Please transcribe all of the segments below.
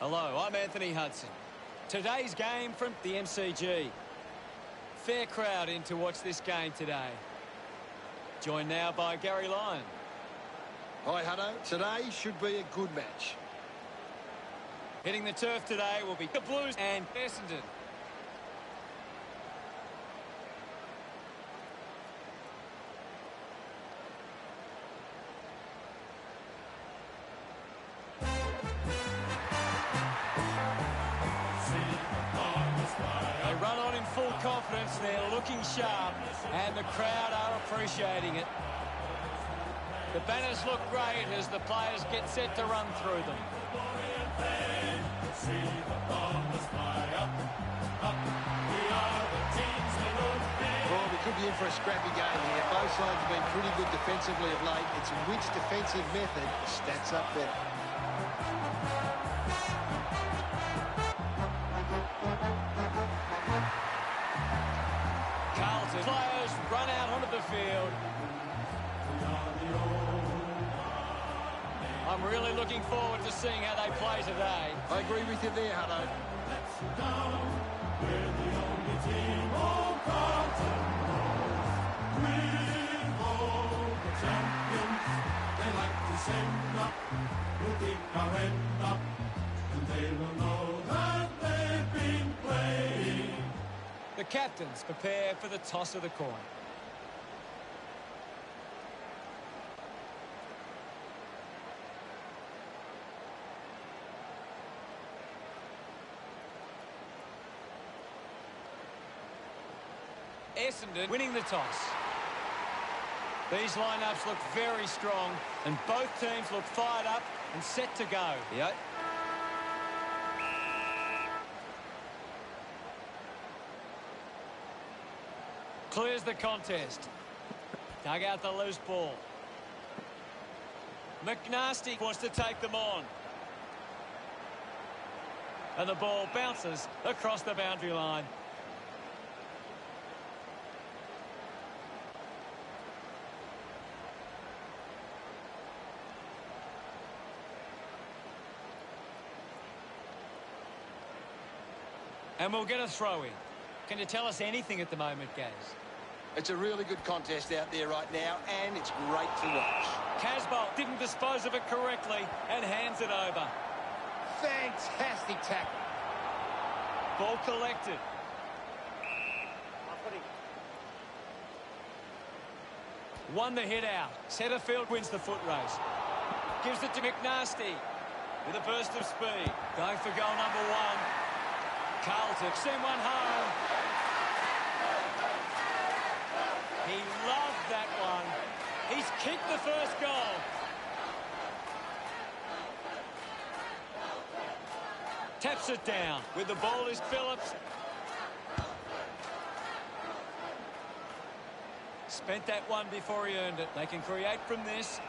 Hello, I'm Anthony Hudson. Today's game from the MCG. Fair crowd in to watch this game today. Joined now by Gary Lyon. Hi, Hutto. Today should be a good match. Hitting the turf today will be the Blues and Essendon. They run on in full confidence. They're looking sharp, and the crowd are appreciating it. The banners look great as the players get set to run through them. Well, we could be in for a scrappy game here. Both sides have been pretty good defensively of late. It's which defensive method stacks up better. Carlton players run out onto the field. I'm really looking forward to seeing how they play today. I agree with you there, Hutto. The captains prepare for the toss of the coin. Essendon winning the toss. These lineups look very strong, and both teams look fired up and set to go. Yep. Clears the contest. Dug out the loose ball. McNasty wants to take them on. And the ball bounces across the boundary line. And we'll get a throw-in. Can you tell us anything at the moment, Gaz? It's a really good contest out there right now, and it's great to watch. Casbolt didn't dispose of it correctly and hands it over. Fantastic tackle. Ball collected. Won the hit out. Setterfield wins the foot race. Gives it to McNasty with a burst of speed. Going for goal number one. Carlton send one home. He loved that one. He's kicked the first goal. Taps it down. With the ball is Phillips. Spent that one before he earned it. They can create from this.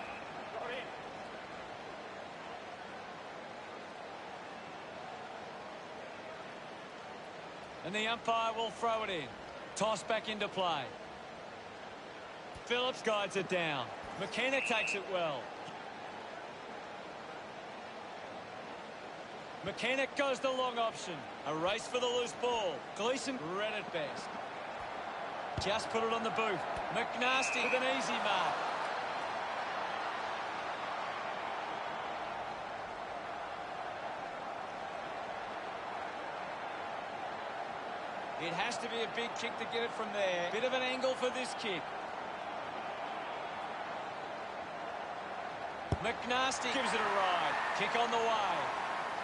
And the umpire will throw it in. Toss back into play. Phillips guides it down. McKenna takes it well. McKenna goes the long option. A race for the loose ball. Gleeson read it best. Just put it on the boot. McNasty with an easy mark. It has to be a big kick to get it from there. Bit of an angle for this kick. McNasty gives it a ride. Kick on the way.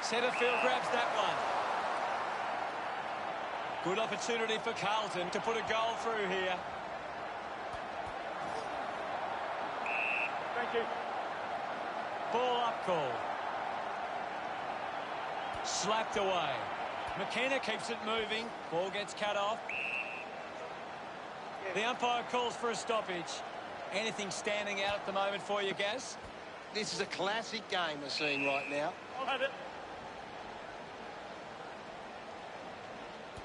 Setterfield grabs that one. Good opportunity for Carlton to put a goal through here. Thank you. Ball up call. Slapped away. McKenna keeps it moving. Ball gets cut off. The umpire calls for a stoppage. Anything standing out at the moment for you, Gaz? This is a classic game we're seeing right now. I'll have it.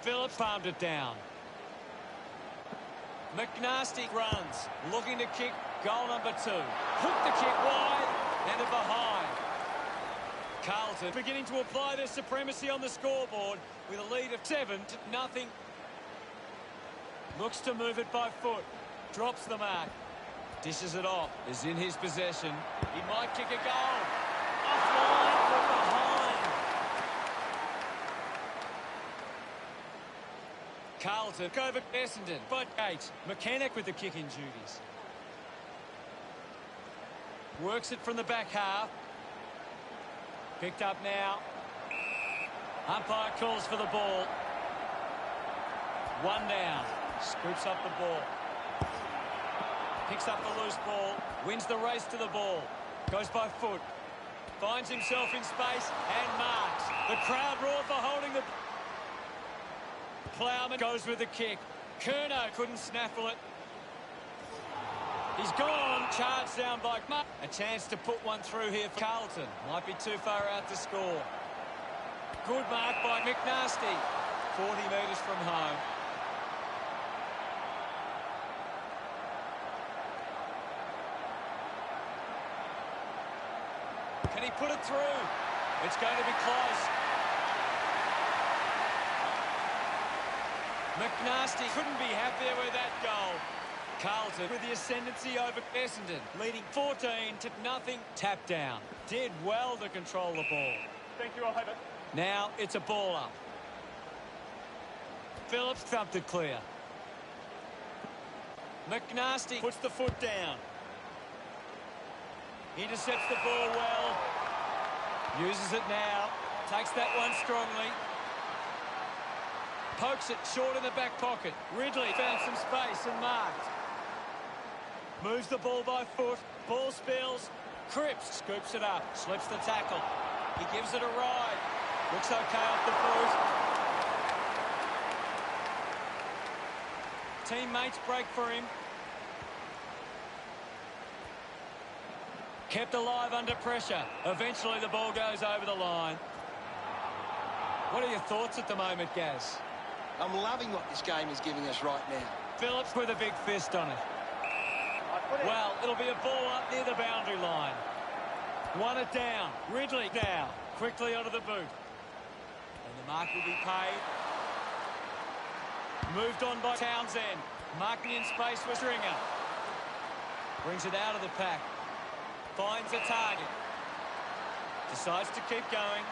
Phillips palmed it down. McNasty runs, looking to kick goal number 2. Hooked the kick wide and a behind. Carlton beginning to apply their supremacy on the scoreboard with a lead of 7-0. Looks to move it by foot. Drops the mark. Dishes it off. Is in his possession. He might kick a goal. Offline from behind. Carlton over Essendon. But 8. Mechanic with the kicking duties. Works it from the back half. Picked up now. Umpire calls for the ball. One down. Scoops up the ball. Picks up the loose ball. Wins the race to the ball. Goes by foot. Finds himself in space and marks. The crowd roar for holding the... Plowman goes with the kick. Curnow couldn't snaffle it. He's gone. Charged down by Mark. A chance to put one through here for Carlton. Might be too far out to score. Good mark by McNasty. 40 metres from home. Can he put it through? It's going to be close. McNasty couldn't be happier with that goal. Carlton with the ascendancy over Essendon, leading 14-0. Tap down. Did well to control the ball. Thank you, I'll have it. Now it's a ball up. Phillips thumped it clear. McNasty puts the foot down. Intercepts the ball well. Uses it now. Takes that one strongly. Pokes it short in the back pocket. Ridley found some space and marked. Moves the ball by foot. Ball spills. Cripps scoops it up. Slips the tackle. He gives it a ride. Looks okay off the boot. Teammates break for him. Kept alive under pressure. Eventually the ball goes over the line. What are your thoughts at the moment, Gaz? I'm loving what this game is giving us right now. Phillips with a big fist on it. Well, it'll be a ball up near the boundary line. Won it down. Ridley down. Quickly onto the boot. And the mark will be paid. Moved on by Townsend. Marking in space was Stringer. Brings it out of the pack. Finds a target. Decides to keep going.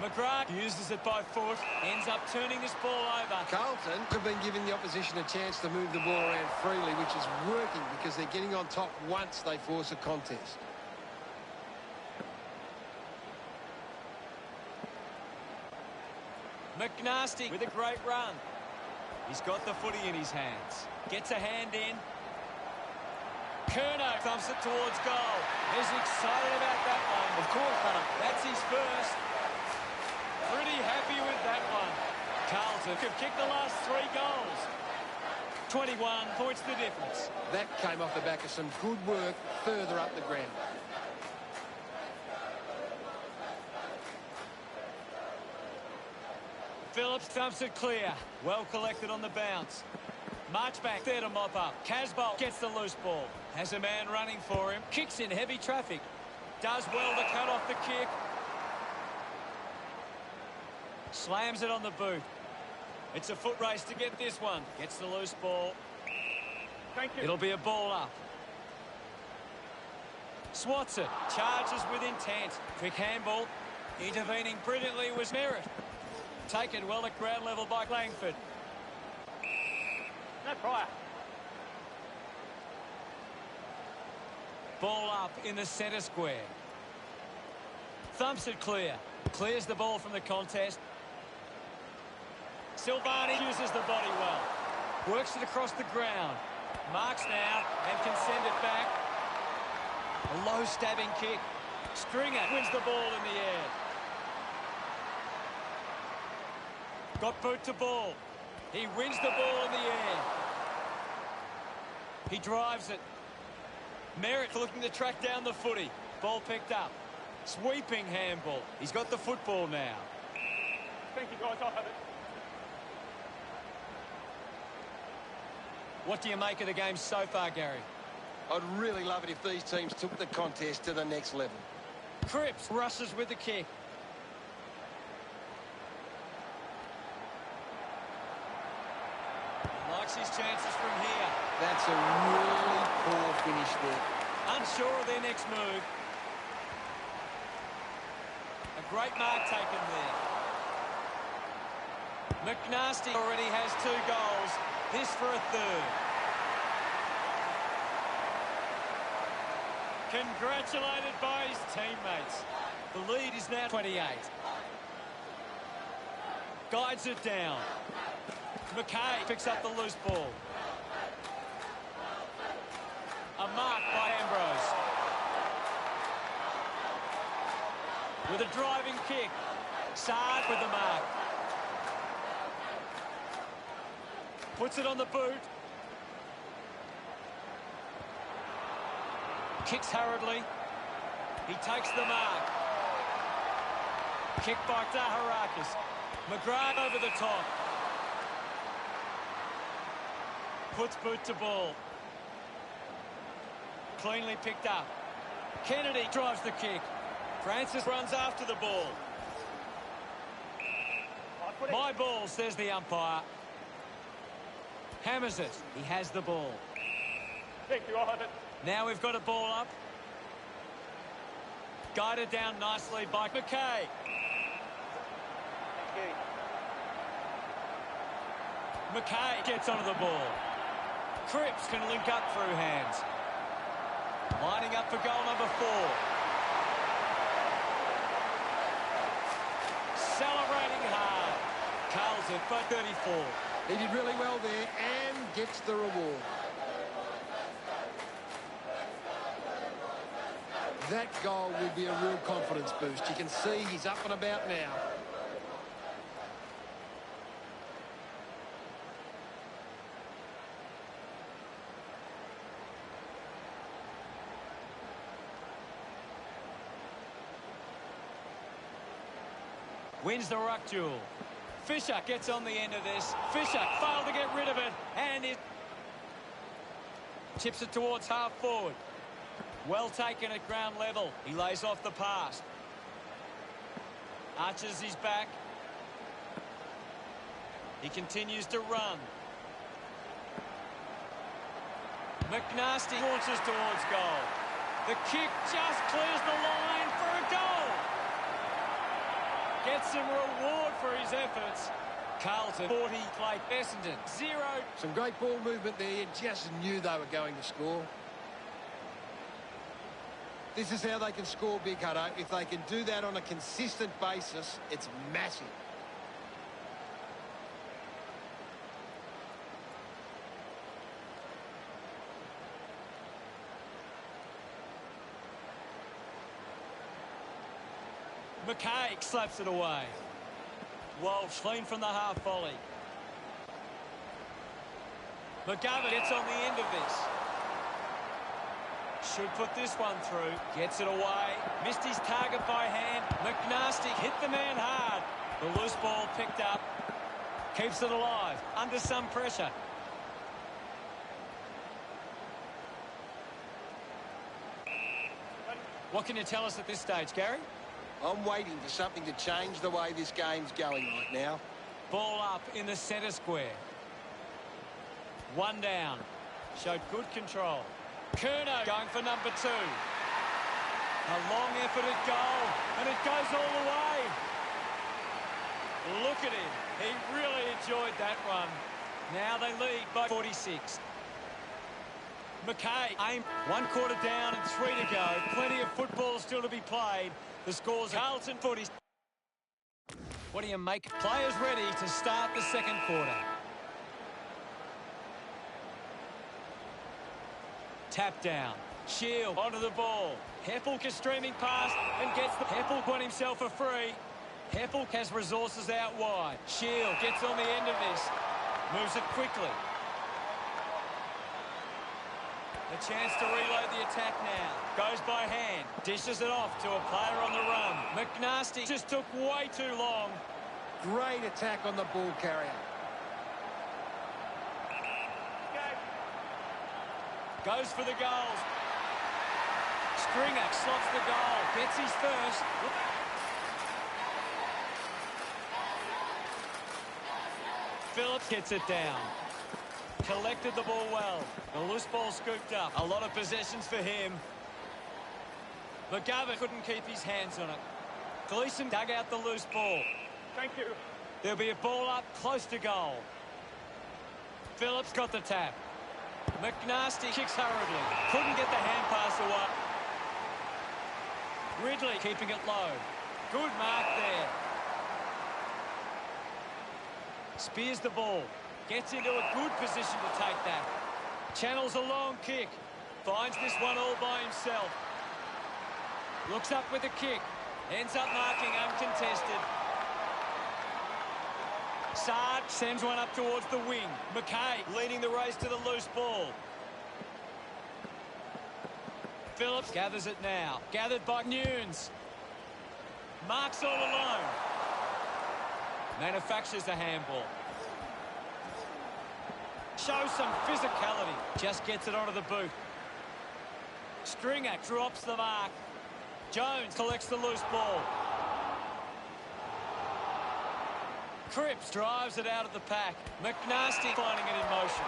McGrath uses it by foot. Ends up turning this ball over. Carlton have been giving the opposition a chance to move the ball around freely, which is working because they're getting on top once they force a contest. McNasty with a great run. He's got the footy in his hands. Gets a hand in. Curnow thumps it towards goal. He's excited about that one. Of course, Hunter. That's his first. Pretty happy with that one. Carlton could kick the last 3 goals. 21 points the difference. That came off the back of some good work further up the ground. Phillips thumps it clear. Well collected on the bounce. March back there to mop up. Casbolt gets the loose ball. Has a man running for him. Kicks in heavy traffic. Does well to cut off the kick. Slams it on the boot. It's a foot race to get this one. Gets the loose ball. Thank you. It'll be a ball up. Swats it. Charges with intent. Quick handball. Intervening brilliantly was Merritt. Taken well at ground level by Langford. No prior. Ball up in the centre square. Thumps it clear. Clears the ball from the contest. Silvani uses the body well. Works it across the ground. Marks now and can send it back. A low stabbing kick. Stringer wins the ball in the air. Got boot to ball. He wins the ball in the air. He drives it. Merritt looking to track down the footy. Ball picked up. Sweeping handball. He's got the football now. Thank you, guys. I'll have it. What do you make of the game so far, Gary? I'd really love it if these teams took the contest to the next level. Cripps rushes with the kick. Likes his chances from here. That's a really poor finish there. Unsure of their next move. A great mark taken there. McNasty already has 2 goals. This for a 3rd. Congratulated by his teammates. The lead is now 28. Guides it down. McKay picks up the loose ball. A mark by Ambrose. With a driving kick. Saad with the mark. Puts it on the boot. Kicks hurriedly. He takes the mark. Kick by Daharakis. McGrath over the top. Puts boot to ball. Cleanly picked up. Kennedy drives the kick. Francis runs after the ball. My ball, says the umpire. Hammers it. He has the ball. Thank you, I'll have it. Now we've got a ball up. Guided down nicely by McKay. Thank you. McKay gets onto the ball. Cripps can link up through hands. Lining up for goal number 4. Celebrating hard. Carlton for 34. He did really well there and gets the reward. That goal will be a real confidence boost. You can see he's up and about now. Wins the ruck duel. Fisher gets on the end of this. Fisher failed to get rid of it. And it chips it towards half forward. Well taken at ground level. He lays off the pass. Arches his back. He continues to run. McNasty launches towards goal. The kick just clears the line for a goal. Gets some reward for his efforts. Carlton 40 play Essendon 0. Some great ball movement there. You just knew they were going to score. This is how they can score big, Hutto. If they can do that on a consistent basis, it's massive. McKay slaps it away. Walsh clean from the half volley. McGovern gets on the end of this. Should put this one through. Gets it away. Missed his target by hand. McNasty hit the man hard. The loose ball picked up. Keeps it alive. Under some pressure. What can you tell us at this stage, Gary? I'm waiting for something to change the way this game's going right now. Ball up in the centre square. One down. Showed good control. Curnow going for number 2. A long efforted goal, and it goes all the way. Look at him. He really enjoyed that run. Now they lead by 46. McKay aim. 1 quarter down and 3 to go. Plenty of football still to be played. The score's Carlton 40. What do you make? Players ready to start the second quarter. Tap down. Shield onto the ball. Heppelk is streaming past and gets the... Heppelk won himself a free. Heppelk has resources out wide. Shield gets on the end of this. Moves it quickly. A chance to reload the attack now. Goes by hand. Dishes it off to a player on the run. McNasty just took way too long. Great attack on the ball carrier. Goes for the goals. Stringer slots the goal. Gets his first. Phillips gets it down. Collected the ball well. The loose ball scooped up. A lot of possessions for him. McGovern couldn't keep his hands on it. Gleeson dug out the loose ball. Thank you. There'll be a ball up close to goal. Phillips got the tap. McNasty kicks hurriedly. Couldn't get the hand pass away. Ridley keeping it low. Good mark there. Spears the ball. Gets into a good position to take that. Channels a long kick. Finds this one all by himself. Looks up with a kick. Ends up marking uncontested. Sard sends one up towards the wing. McKay leading the race to the loose ball. Phillips gathers it now. Gathered by Nunes. Marks all alone. Manufactures the handball. Shows some physicality. Just gets it onto the boot. Stringer drops the mark. Jones collects the loose ball. Cripps drives it out of the pack. McNasty finding it in motion.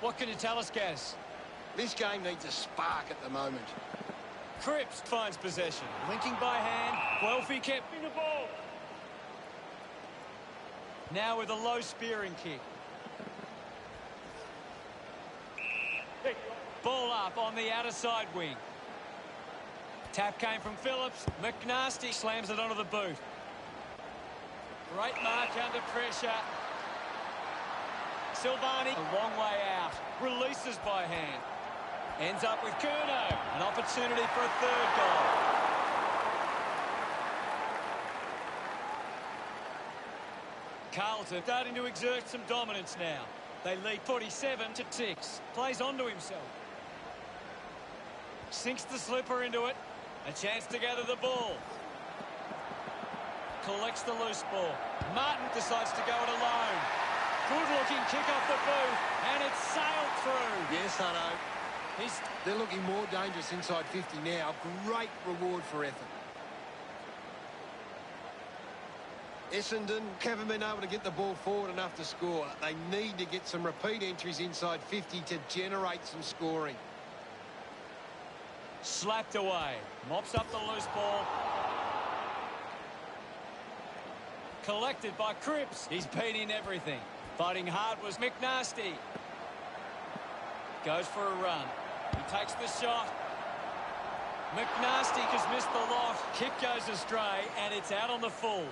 What can you tell us, Gaz? This game needs a spark at the moment. Cripps finds possession. Linking by hand. Guelphy kept In the ball. now with a low spearing kick. Thank you. Ball up on the outer side wing. Tap came from Phillips. McNasty slams it onto the boot. Great mark under pressure. Silvani a long way out. Releases by hand. Ends up with Curnow. An opportunity for a third goal. Carlton starting to exert some dominance now. They lead 47-6. Plays onto himself. Sinks the slipper into it. A chance to gather the ball. Collects the loose ball. Martin decides to go it alone. Good-looking kick off the boot. And it's sailed through. Yes, Hutto. They're looking more dangerous inside 50 now. Great reward for effort. Essendon haven't been able to get the ball forward enough to score. They need to get some repeat entries inside 50 to generate some scoring. Slapped away. Mops up the loose ball. Collected by Cripps. He's beating everything. Fighting hard was McNasty. Goes for a run. He takes the shot. McNasty has missed the lot. Kick goes astray, and it's out on the full.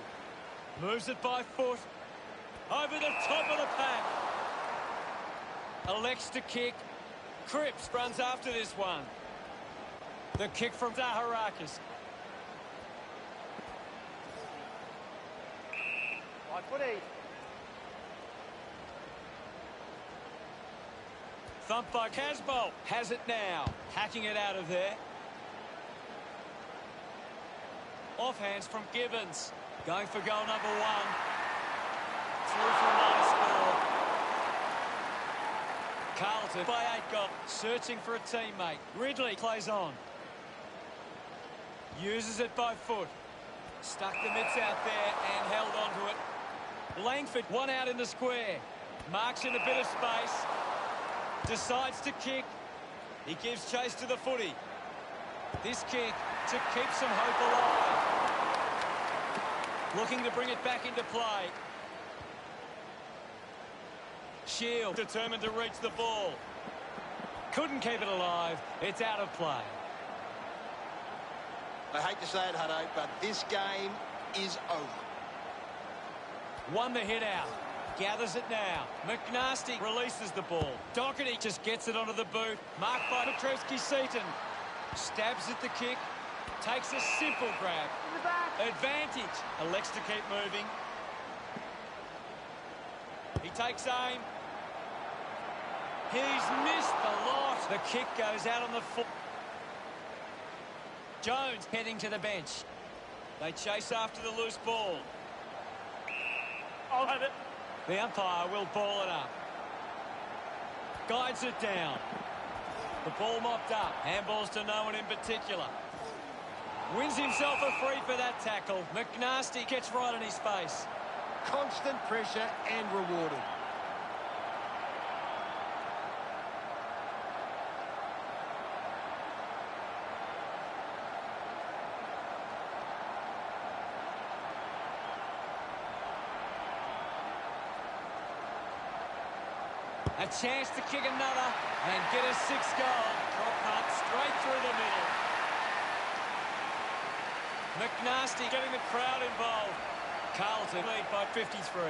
Moves it by foot. Over the top of the pack. Elects to kick. Cripps runs after this one. The kick from Zaharakis. Right footy. Thumped by Casbolt. Has it now. Hacking it out of there. Offhands from Gibbons. Going for goal number one. Through for another score. Carlton by 8 goals. Searching for a teammate. Ridley plays on. Uses it by foot. Stuck the mitts out there and held onto it. Langford one out in the square. Marks in a bit of space. Decides to kick. He gives chase to the footy. This kick to keep some hope alive. Looking to bring it back into play. Shield determined to reach the ball. Couldn't keep it alive. It's out of play. I hate to say it, Hutto, but this game is over. Won the hit out. Gathers it now. McNasty releases the ball. Doherty just gets it onto the boot. Marked by Petrevski-Seaton. Stabs at the kick. Takes a simple grab. Advantage. Elects to keep moving. He takes aim. He's missed the lot. The kick goes out on the foot. Jones heading to the bench. They chase after the loose ball. I'll have it. The umpire will ball it up. Guides it down. The ball mopped up. Handballs to no one in particular. Wins himself a free for that tackle. McNasty gets right in his face. Constant pressure and rewarded. A chance to kick another and get a 6-goal. Drop punt straight through the middle. McNasty getting the crowd involved. Carlton lead by 53.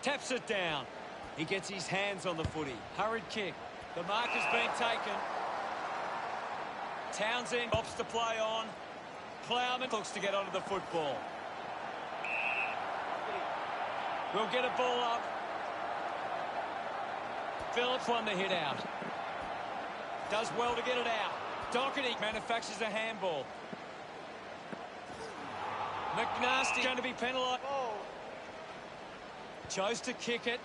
Taps it down. He gets his hands on the footy. Hurried kick. The mark has been taken. Townsend opts to play on. Plowman looks to get onto the football. We'll get a ball up. Phillips won the hit out. Does well to get it out. Doherty manufactures a handball. McNasty going to be penalised. Chose to kick it.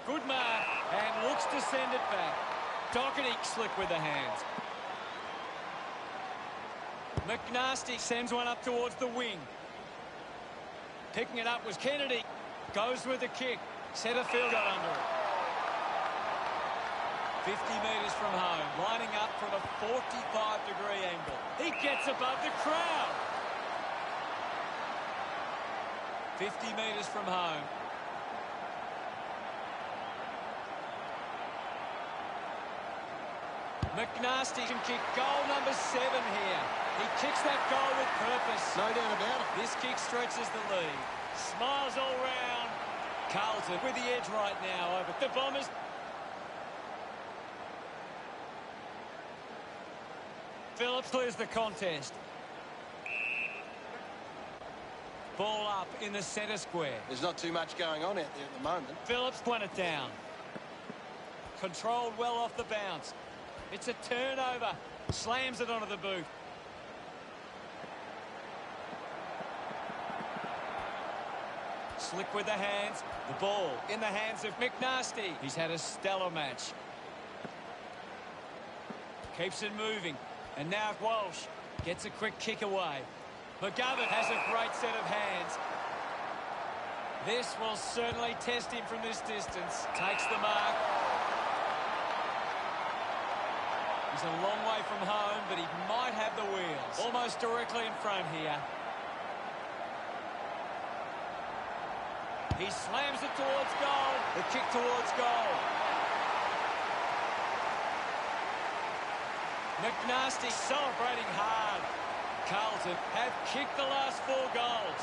Good mark and looks to send it back. Doherty slick with the hands. McNasty sends one up towards the wing. Picking it up was Kennedy. Goes with the kick. Setterfield got under it. 50 metres from home. Lining up from a 45-degree angle. He gets above the crowd. 50 metres from home. McNasty can kick goal number 7 here. He kicks that goal with purpose. No doubt about it. This kick stretches the lead. Smiles all round. Carlton with the edge right now over the Bombers. Phillips clears the contest. Ball up in the centre square. There's not too much going on out there at the moment. Phillips won it down. Controlled well off the bounce. It's a turnover. Slams it onto the boot. Slick with the hands. The ball in the hands of McNasty. He's had a stellar match. Keeps it moving. And now Walsh gets a quick kick away. McGovern has a great set of hands. This will certainly test him from this distance. Takes the mark. He's a long way from home, but he might have the wheels. Almost directly in front here. He slams it towards goal. The kick towards goal. McNasty celebrating hard. Carlton have kicked the last 4 goals.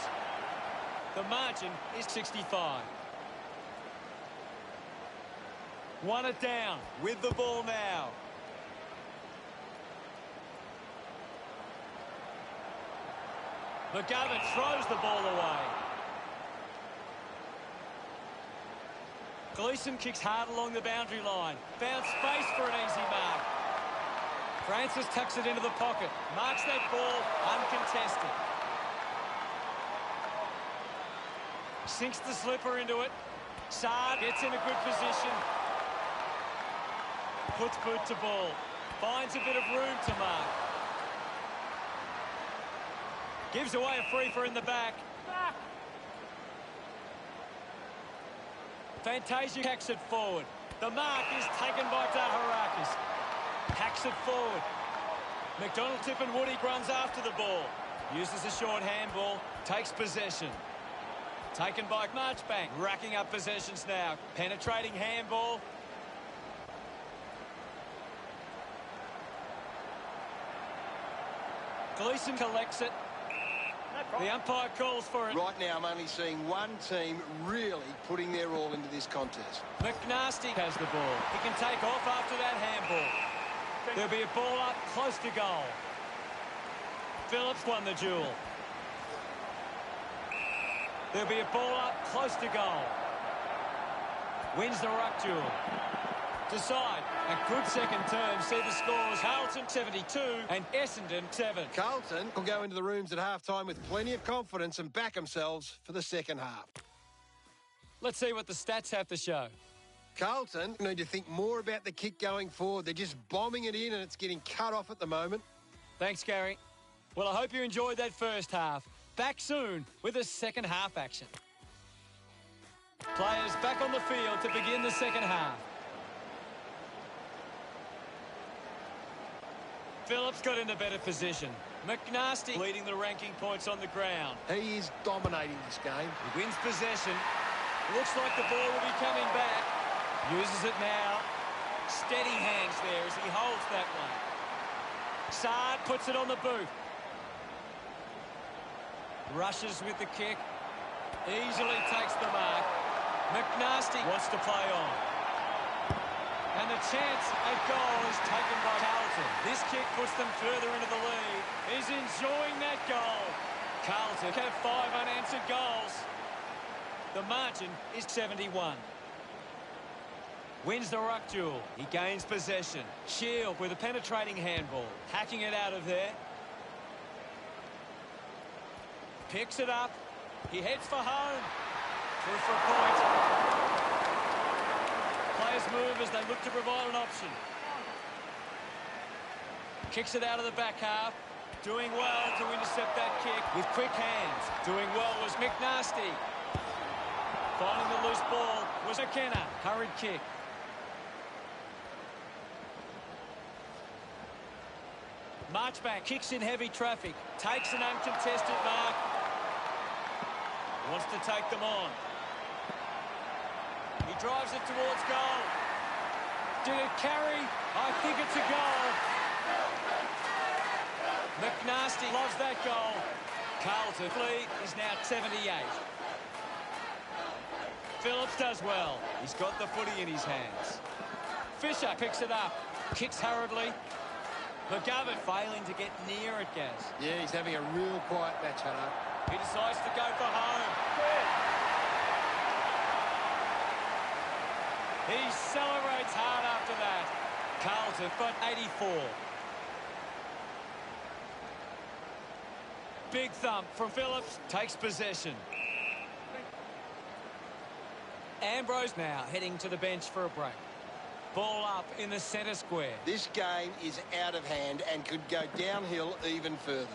The margin is 65. Won it down with the ball now. McGovern throws the ball away. Gleeson kicks hard along the boundary line. Found space for an easy mark. Francis tucks it into the pocket. Marks that ball uncontested. Sinks the slipper into it. Saad gets in a good position. Puts boot to ball. Finds a bit of room to mark. Gives away a free for in the back. Fantasia hacks it forward. The mark is taken by Daharakis. Hacks it forward. McDonald Tip and Woody runs after the ball. Uses a short handball. Takes possession. Taken by Marchbank. Racking up possessions now. Penetrating handball. Gleeson collects it. No problem. The umpire calls for it. Right now, I'm only seeing one team really putting their all into this contest. McNasty has the ball. He can take off after that handball. There'll be a ball up close to goal. Phillips won the duel. There'll be a ball up close to goal. Wins the ruck duel. Decide. A good second term. See the scores. Carlton 72 and Essendon 7. Carlton will go into the rooms at halftime with plenty of confidence and back themselves for the second half. Let's see what the stats have to show. Carlton need to think more about the kick going forward. They're just bombing it in and it's getting cut off at the moment. Thanks, Gary. Well, I hope you enjoyed that first half. Back soon with the second half action. Players back on the field to begin the second half. Phillips got into better position. McNasty leading the ranking points on the ground. He is dominating this game. He wins possession. Looks like the ball will be coming back. Uses it now. Steady hands there as he holds that one. Saad puts it on the boot. Rushes with the kick. Easily takes the mark. McNasty wants to play on. And the chance at goal is taken by Carlton. This kick puts them further into the lead. He's enjoying that goal. Carlton have 5 unanswered goals. The margin is 71. Wins the ruck duel. He gains possession. Shield with a penetrating handball. Hacking it out of there. Picks it up. He heads for home. Through for a point. Players move as they look to provide an option. Kicks it out of the back half. Doing well to intercept that kick with quick hands. Doing well was McNasty. Finding the loose ball was McKenna. Hurried kick. Marchbank kicks in heavy traffic. Takes an uncontested mark. Wants to take them on. He drives it towards goal. Did it carry? I think it's a goal. McNasty loves that goal. Carlton lead is now 78. Phillips does well. He's got the footy in his hands. Fisher picks it up. Kicks hurriedly. McGovern failing to get near it, Gaz. Yeah, he's having a real quiet match, Hutto. He decides to go for home. He celebrates hard after that. Carlton got 84. Big thump from Phillips. Takes possession. Ambrose now heading to the bench for a break. Ball up in the centre square. This game is out of hand and could go downhill even further.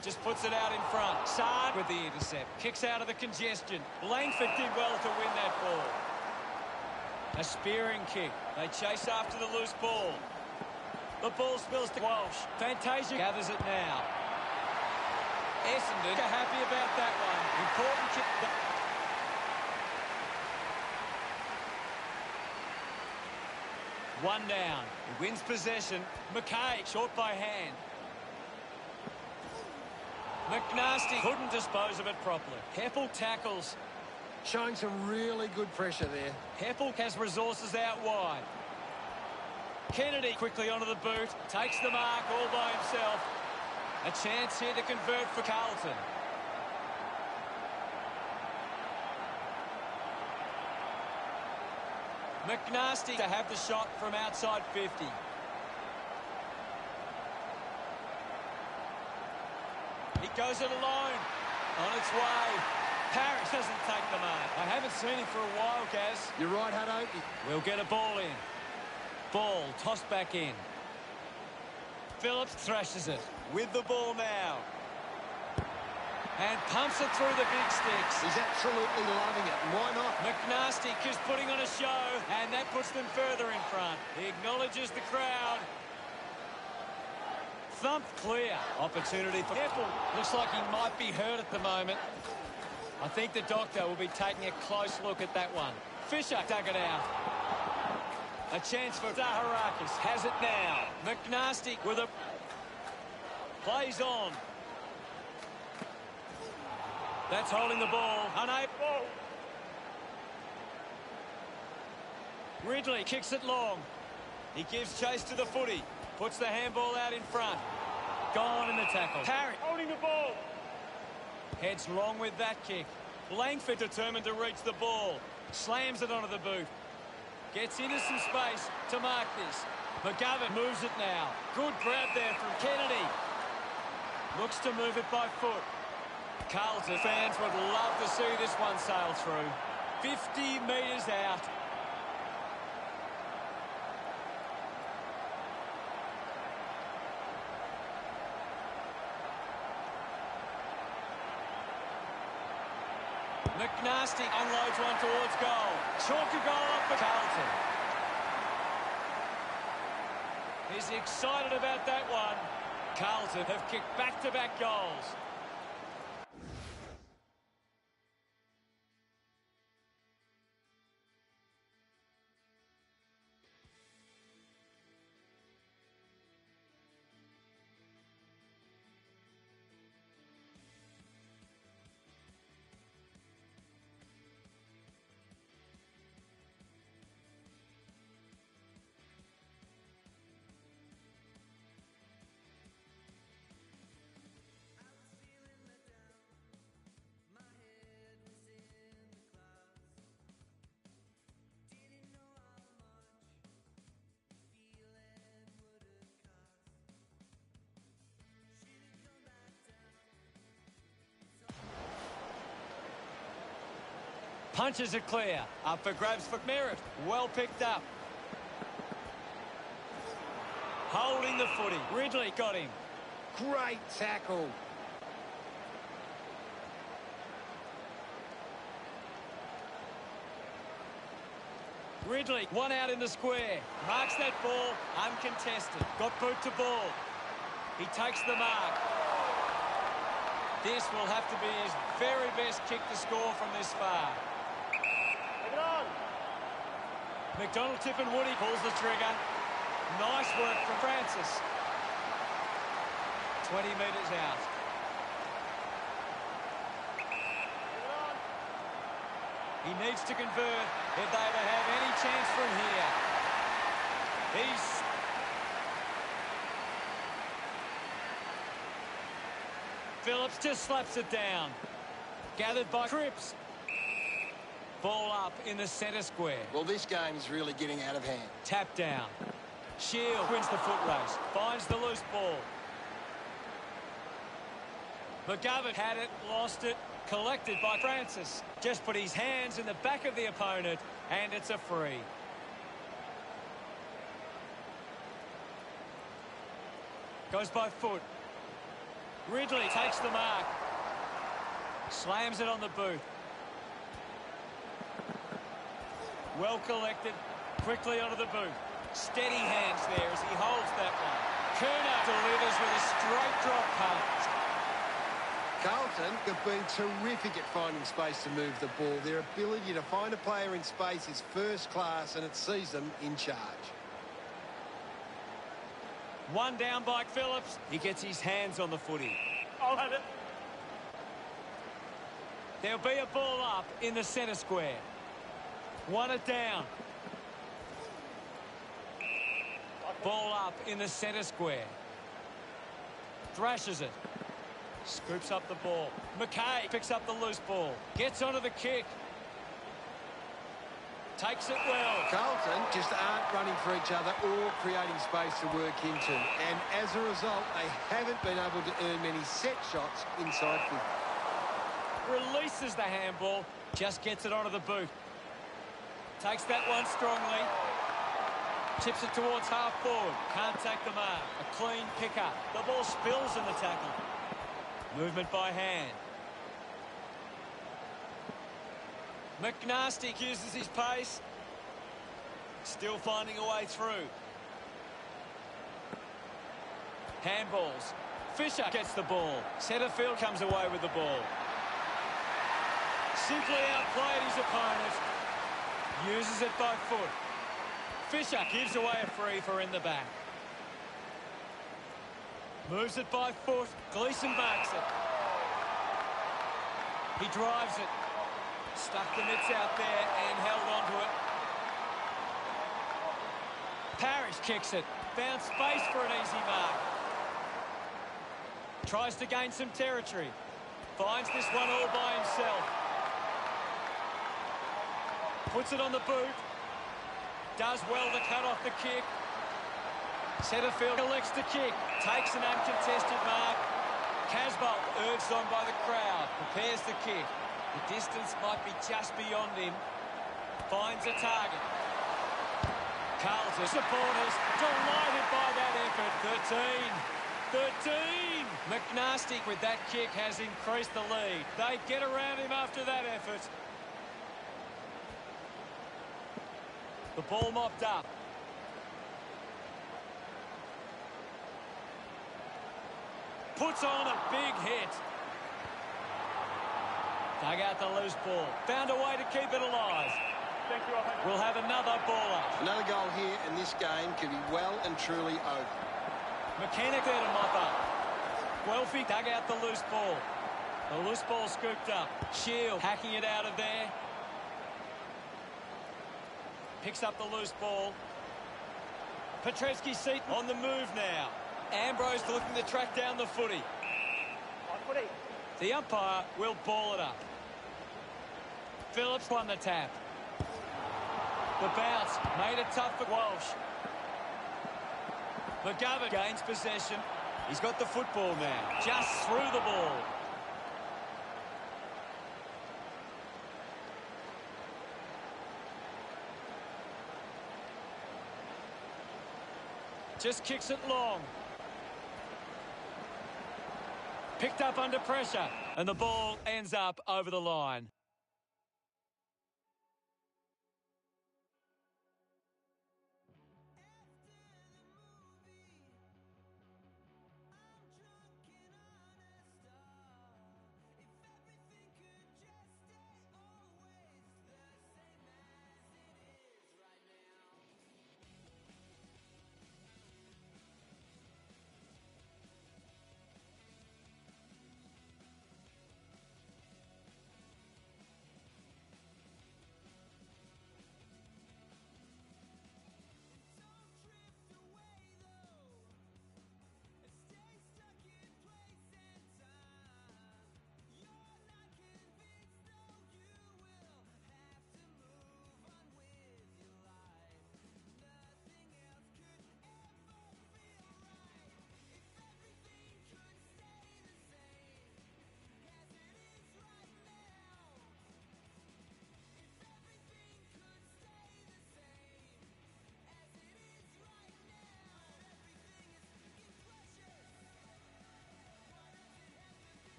Just puts it out in front. Saad with the intercept. Kicks out of the congestion. Langford did well to win that ball. A spearing kick. They chase after the loose ball. The ball spills to Walsh. Fantasia gathers it now. Essendon are happy about that one. Important kick. One down. He wins possession. McKay short by hand. McNasty couldn't dispose of it properly. Heppel tackles. Showing some really good pressure there. Heppel has resources out wide. Kennedy quickly onto the boot. Takes the mark all by himself. A chance here to convert for Carlton. McNasty to have the shot from outside 50. He goes it alone. On its way. Parrish doesn't take the mark. I haven't seen him for a while, Gaz. You're right, Hutto. We'll get a ball in. Ball tossed back in. Phillips thrashes it. With the ball now. And pumps it through the big sticks. He's absolutely loving it. Why not? McNasty keeps putting on a show, and that puts them further in front. He acknowledges the crowd. Thumped clear. Opportunity for Heppel. Looks like he might be hurt at the moment. I think the doctor will be taking a close look at that one. Fisher dug it out. A chance for Zaharakis. Has it now. McNasty with a... Plays on. That's holding the ball. Unable. Ridley kicks it long. He gives chase to the footy. Puts the handball out in front. Gone in the tackle. Harry Holding the ball. heads long with that kick. Langford determined to reach the ball. Slams it onto the boot. Gets into some space to mark this. McGovern moves it now. Good grab there from Kennedy. Looks to move it by foot. Carlton fans would love to see this one sail through. 50 metres out. McNasty unloads one towards goal. Chalk a goal up for Carlton. He's excited about that one. Carlton have kicked back-to-back goals. Punches it clear. Up for grabs for Merritt. Well picked up. Holding the footy. Ridley got him. Great tackle. Ridley, one out in the square. Marks that ball, uncontested. Got boot to ball. He takes the mark. This will have to be his very best kick to score from this far. Take it on. McDonald tipping Woody pulls the trigger. Nice work from Francis. 20 metres out. Take it on. He needs to convert if they ever have any chance from here. Phillips just slaps it down. Gathered by Cripps. Ball up in the centre square. Well, this game is really getting out of hand. Tap down. Shield wins the foot race. Finds the loose ball. McGovern had it, lost it. Collected by Francis. Just put his hands in the back of the opponent, and it's a free. Goes by foot. Ridley takes the mark. Slams it on the boot. Well collected. Quickly onto the boot. Steady hands there as he holds that one. Kerner delivers with a straight drop pass. Carlton have been terrific at finding space to move the ball. Their ability to find a player in space is first class, and it sees them in charge. One down by Phillips. He gets his hands on the footy. I'll have it. There'll be a ball up in the centre square. One it down. Ball up in the centre square. Thrashes it. Scoops up the ball. McKay picks up the loose ball. Gets onto the kick. Takes it well. Carlton just aren't running for each other or creating space to work into. And as a result, they haven't been able to earn many set shots inside 50. Releases the handball. Just gets it onto the boot. Takes that one strongly. Tips it towards half forward. Can't take the mark. A clean pick-up. The ball spills in the tackle. Movement by hand. McNasty uses his pace. Still finding a way through. Handballs. Fisher gets the ball. Setterfield comes away with the ball. Simply outplayed his opponent. Uses it by foot. Fisher gives away a free for in the back. Moves it by foot. Gleeson marks it. He drives it. Stuck the mitts out there and held onto it. Parrish kicks it. Found space for an easy mark. Tries to gain some territory. Finds this one all by himself. Puts it on the boot. Does well to cut off the kick. Setterfield elects to kick. Takes an uncontested mark. Casbolt, urged on by the crowd, prepares the kick. The distance might be just beyond him. Finds a target. Carlton supporters delighted by that effort. 13. McNasty with that kick has increased the lead. They get around him after that effort. The ball mopped up. Puts on a big hit. Dug out the loose ball. Found a way to keep it alive. Thank you. We'll have another ball up. Another goal here, and this game could be well and truly over. Mechanic there to mop up. Guelphy dug out the loose ball. The loose ball scooped up. Shield hacking it out of there. Picks up the loose ball. Petreski-Seaton on the move now. Ambrose looking to track down the footy. The umpire will ball it up. Phillips won the tap. The bounce made it tough for Walsh. McGovern gains possession. He's got the football now. Just through the ball. Just kicks it long. Picked up under pressure. And the ball ends up over the line.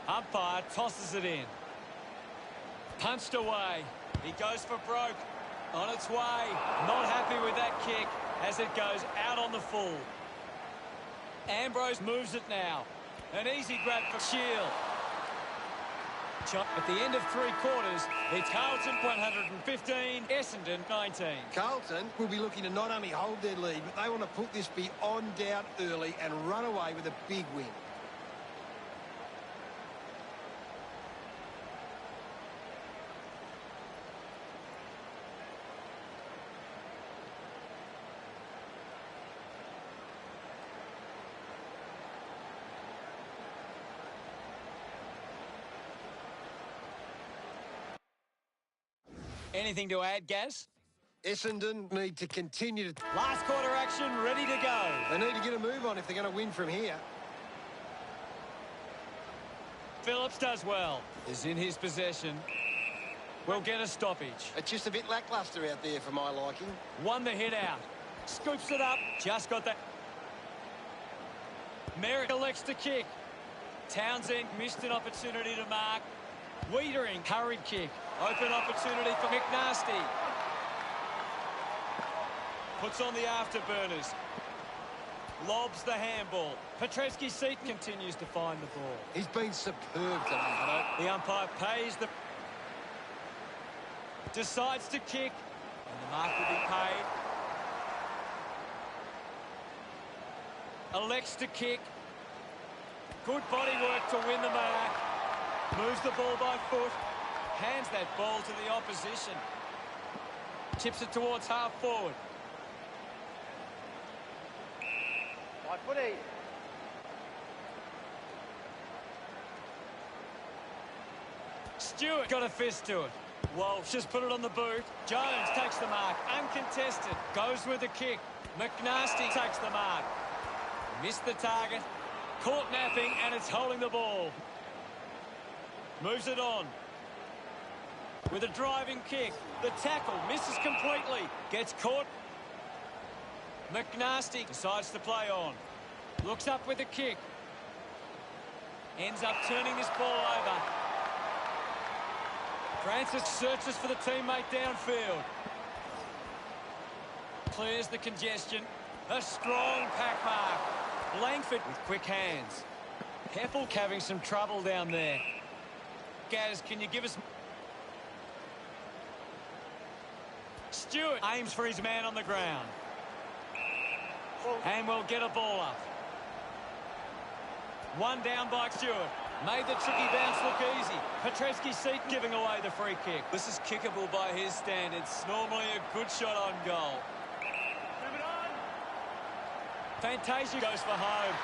Umpire tosses it in. Punched away. He goes for broke. On its way. Not happy with that kick as it goes out on the full. Ambrose moves it now. An easy grab for Shield. At the end of 3 quarters, it's Carlton 115, Essendon 19. Carlton will be looking to not only hold their lead, but they want to put this beyond doubt early and run away with a big win. Anything to add, Gaz? Essendon need to continue to... Last quarter action, ready to go. They need to get a move on if they're going to win from here. Phillips does well. Is in his possession. will get a stoppage. It's just a bit lacklustre out there for my liking. Won the hit out. Scoops it up. Just got that. Merrick elects to kick. Townsend missed an opportunity to mark. Wiedering, hurried kick. Open opportunity for McNasty. Puts on the afterburners. Lobs the handball. Petreski's seat continues to find the ball. He's been superb today, Hutto. The umpire pays the... Decides to kick. And the mark will be paid. Elects to kick. Good body work to win the mark. Moves the ball by foot. Hands that ball to the opposition. Tips it towards half forward. By footy. Stewart got a fist to it. Walsh just put it on the boot. Jones takes the mark. Uncontested. Goes with the kick. McNasty takes the mark. Missed the target. Caught napping, and it's holding the ball. Moves it on. With a driving kick. The tackle misses completely. Gets caught. McNasty decides to play on. Looks up with a kick. Ends up turning this ball over. Francis searches for the teammate downfield. Clears the congestion. A strong pack mark. Langford with quick hands. Heffelk having some trouble down there. Gaz, can you give us... Stewart aims for his man on the ground. And will get a ball up. One down by Stewart. Made the tricky bounce look easy. Petreski's seat giving away the free kick. This is kickable by his standards. Normally a good shot on goal. Fantasia goes for home.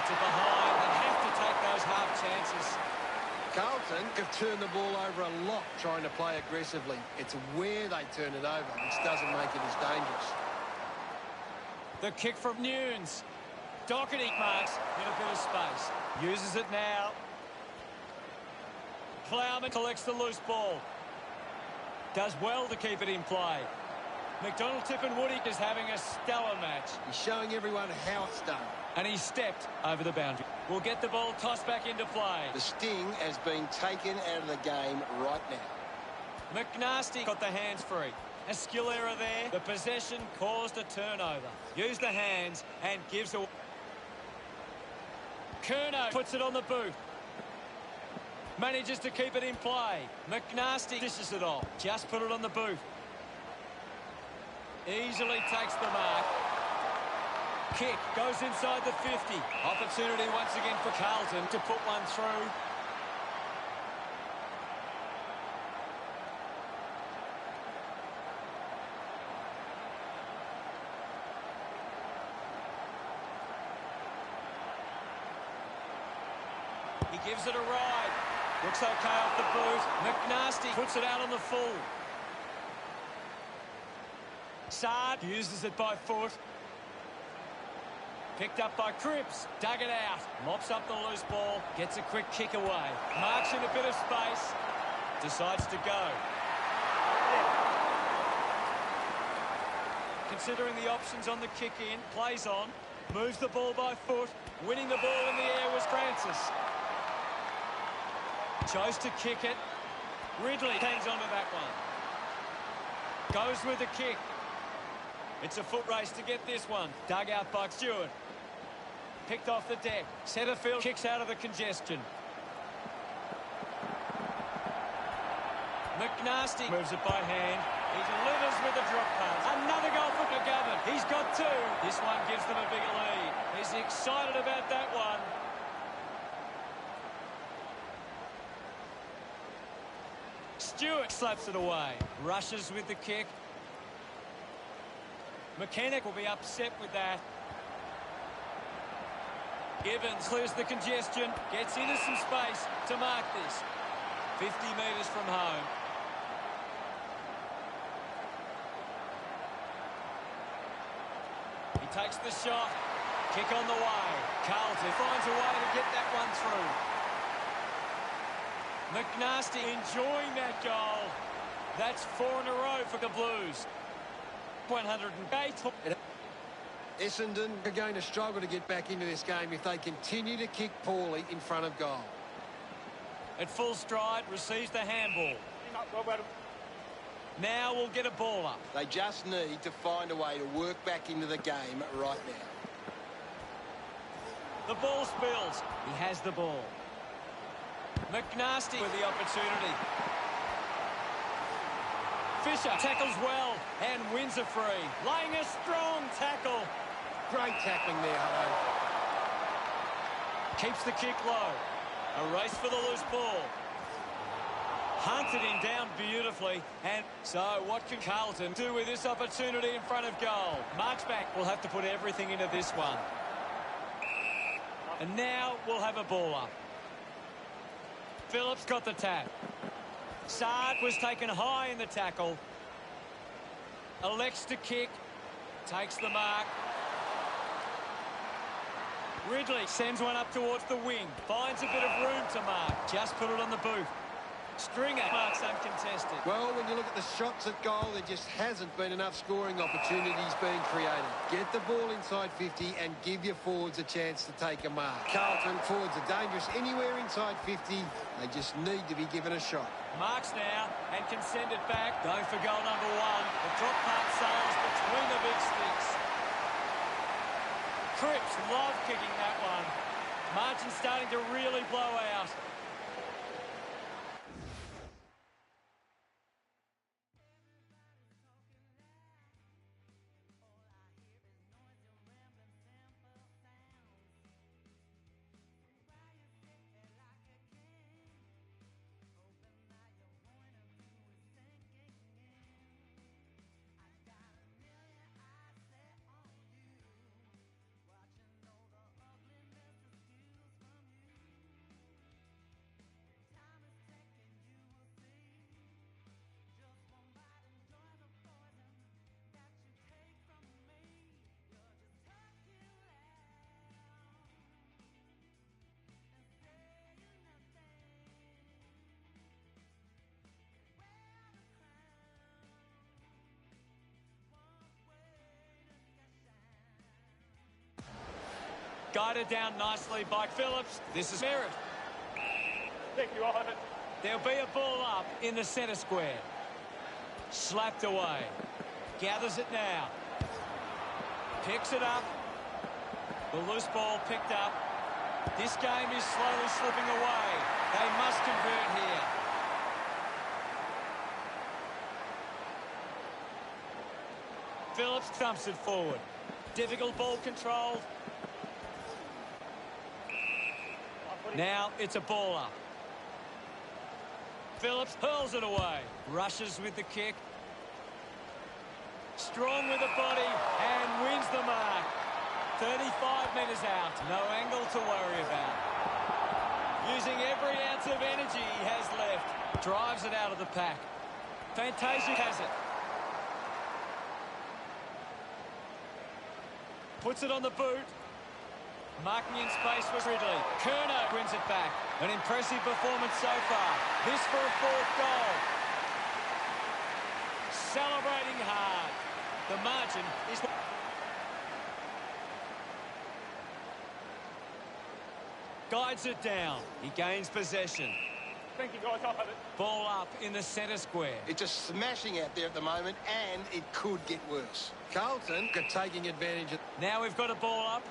It's a behind. They have to take those half chances. Carlton have turned the ball over a lot trying to play aggressively. It's where they turn it over which doesn't make it as dangerous. The kick from Nunes. Doherty marks in a bit of space. Uses it now. Plowman collects the loose ball. Does well to keep it in play. McDonald Tippenwoody is having a stellar match. He's showing everyone how it's done. And he stepped over the boundary. We'll get the ball tossed back into play. The sting has been taken out of the game right now. McNasty got the hands free. A skill error there. The possession caused a turnover. Use the hands and gives away. Curnow puts it on the boot. Manages to keep it in play. McNasty dishes it off. Just put it on the boot. Easily takes the mark. Kick goes inside the 50. Opportunity once again for Carlton to put one through. He gives it a ride. Looks okay off the boot. McNasty puts it out on the full. Sard uses it by foot. Picked up by Cripps. Dug it out. Mops up the loose ball. Gets a quick kick away. Marks in a bit of space. Decides to go. Considering the options on the kick in. Plays on. Moves the ball by foot. Winning the ball in the air was Francis. Chose to kick it. Ridley hangs on to that one. Goes with the kick. It's a foot race to get this one. Dug out by Stewart. Picked off the deck. Setterfield kicks out of the congestion. McNasty moves it by hand. He delivers with a drop pass. Another goal for McGovern. He's got two. This one gives them a bigger lead. He's excited about that one. Stewart slaps it away. Rushes with the kick. Mechanic will be upset with that. Evans clears the congestion. Gets into some space to mark this. 50 metres from home. He takes the shot. Kick on the way. Carlton finds a way to get that one through. McNasty enjoying that goal. That's 4 in a row for the Blues. 108. Essendon are going to struggle to get back into this game if they continue to kick poorly in front of goal. At full stride, receives the handball. Now we'll get a ball up. They just need to find a way to work back into the game right now. The ball spills. He has the ball. McNasty with the opportunity. Fisher tackles well and wins a free. Laying a strong tackle. Great tackling there, Hutto. Keeps the kick low. A race for the loose ball. Hunted him down beautifully. And so what can Carlton do with this opportunity in front of goal? Marchbank will have to put everything into this one. And now we'll have a ball up. Phillips got the tap. Sard was taken high in the tackle. Elects to kick. Takes the mark. Ridley sends one up towards the wing. Finds a bit of room to mark. Just put it on the boot. Stringer marks uncontested. Well, when you look at the shots at goal, there just hasn't been enough scoring opportunities being created. Get the ball inside 50 and give your forwards a chance to take a mark. Carlton forwards are dangerous anywhere inside 50. They just need to be given a shot. Marks now and can send it back. Going for goal number 1. The drop punt sails between the big sticks. Cripps love kicking that one. Margin starting to really blow out. Guided down nicely by Phillips. This is Merritt. Thank you, Ivan. There'll be a ball up in the centre square. Slapped away. Gathers it now. Picks it up. The loose ball picked up. This game is slowly slipping away. They must convert here. Phillips thumps it forward. Difficult ball control. Now it's a ball up. Phillips hurls it away. Rushes with the kick. Strong with the body and wins the mark. 35 metres out. No angle to worry about. Using every ounce of energy he has left. Drives it out of the pack. Fantasia has it. Puts it on the boot. Marking in space was Ridley. Kerno wins it back. An impressive performance so far. This for a 4th goal. Celebrating hard. The margin is... Guides it down. He gains possession. Thank you, guys. I'll have it. Ball up in the centre square. It's just smashing out there at the moment, and it could get worse. Carlton are taking advantage of... Now we've got a ball up.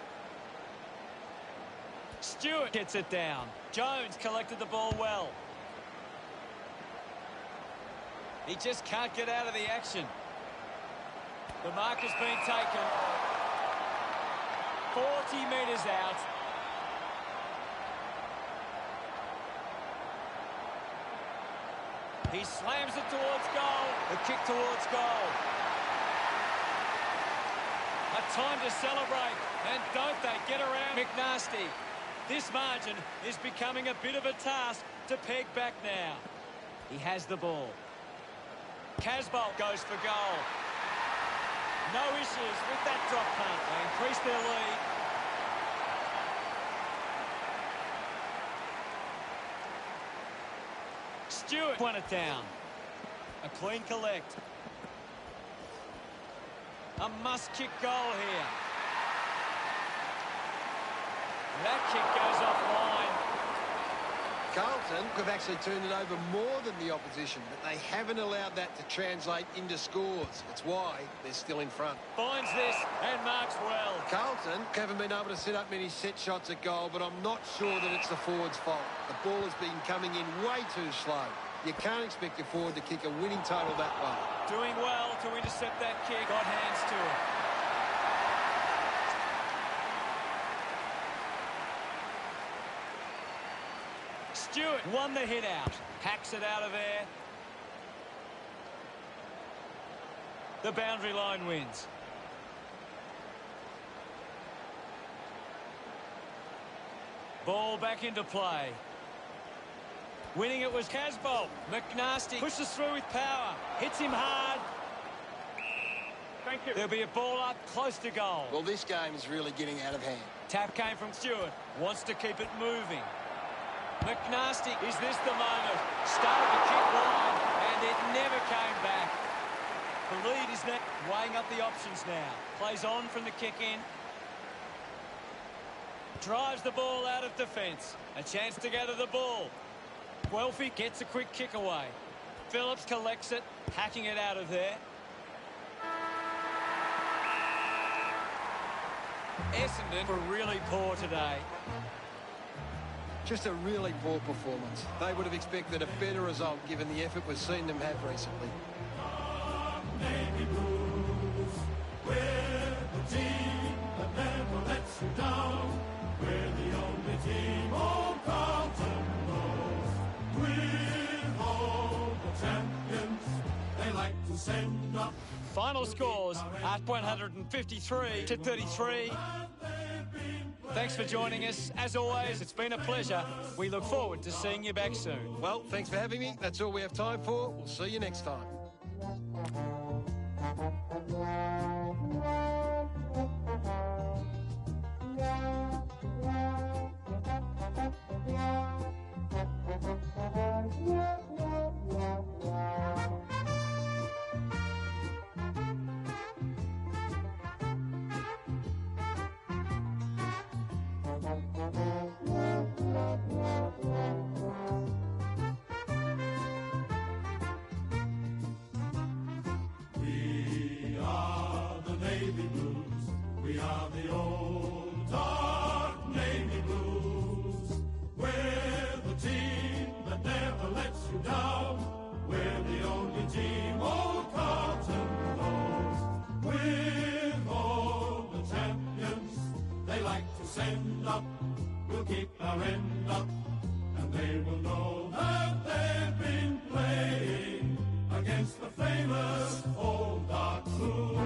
Stewart gets it down. Jones collected the ball well. He just can't get out of the action. The mark has been taken. 40 metres out. He slams it towards goal. The kick towards goal. A time to celebrate. And don't they get around McNasty. This margin is becoming a bit of a task to peg back now. He has the ball. Casbolt goes for goal. No issues with that drop punt. They increase their lead. Stewart won it down. A clean collect. A must-kick goal here. That kick goes offline. Carlton have actually turned it over more than the opposition, but they haven't allowed that to translate into scores. It's why they're still in front. Finds this and marks well. Carlton haven't been able to set up many set shots at goal, but I'm not sure that it's the forward's fault. The ball has been coming in way too slow. You can't expect your forward to kick a winning total that way. Doing well to intercept that kick. Got hands to it. Stewart won the hit out. Hacks it out of there. The boundary line wins. Ball back into play. Winning it was Casbolt. McNasty pushes through with power. Hits him hard. Thank you. There'll be a ball up close to goal. Well, this game is really getting out of hand. Tap came from Stewart. Wants to keep it moving. McNasty, is this the moment? Started to kick wide, and it never came back. The lead is now weighing up the options now. Plays on from the kick in. Drives the ball out of defence. A chance to gather the ball. Guelphy gets a quick kick away. Phillips collects it, hacking it out of there. Essendon were really poor today. Just a really poor performance. They would have expected a better result given the effort we've seen them have recently. Navy Blues, we're the team that never lets you down. We're the only team old Carlton knows. With all the champions, they like to send up. Final scores at 153 to 33. Thanks for joining us. As always, it's been a pleasure. We look forward to seeing you back soon. Well, thanks for having me. That's all we have time for. We'll see you next time. We are the Navy Blues. We are the old dark Navy Blues. We're the team that never lets you down. We're the only team old Carlton knows. With all the champions they like to send up, we'll keep our end up, and they will know that they've been playing against the famous old dark blue.